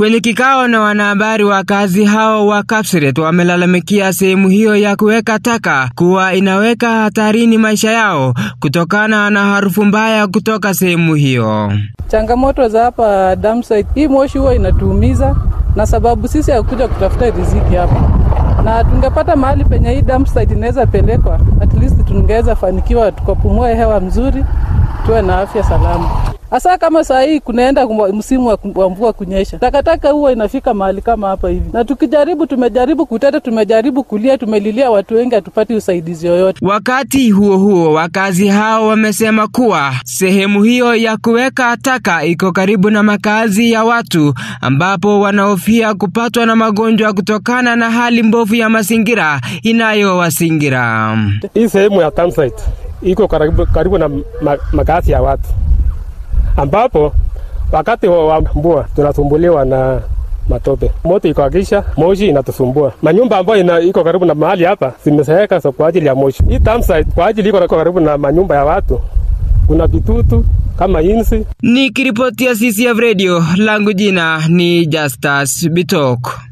Kwenye kikao na wanahabari, wakazi hao wa Kapseret wamelalamikia sehemu hiyo ya kuweka taka kuwa inaweka hatarini maisha yao kutokana na harufu mbaya kutoka sehemu hiyo. Changamoto za hapa dump site, hii moshi huwa inatuumiza, na sababu sisi hakuja kutafuta riziki hapa. Na tungepata mahali penye hii dump site inaweza pelekwa, at least tungeweza fanikiwa tukapumua hewa mzuri, tuwe na afya salama. Hasa kama saa hii kunaenda msimu wa mvua kunyesha, takataka huwa inafika mahali kama hapa hivi. Na tumejaribu kuteta, tumejaribu kulia, tumelilia watu wengi, hatupati usaidizi yoyote. Wakati huo huo, wakazi hao wamesema kuwa sehemu hiyo ya kuweka taka iko karibu na makazi ya watu, ambapo wanahofia kupatwa na magonjwa kutokana na hali mbovu ya mazingira inayowazingira. Hii sehemu ya dump site iko karibu na makazi ya watu, ambapo wakati wa mvua tunasumbuliwa na matope. Moto ikakisha, moshi inatusumbua. Manyumba ambayo iko karibu na mahali hapa zimezeeka kwa ajili ya moshi. Hii dump site kwa ajili iko karibu na manyumba ya watu, kuna vitutu kama inzi. Nikiripotia CCF Radio, langu jina ni Justus Bitok.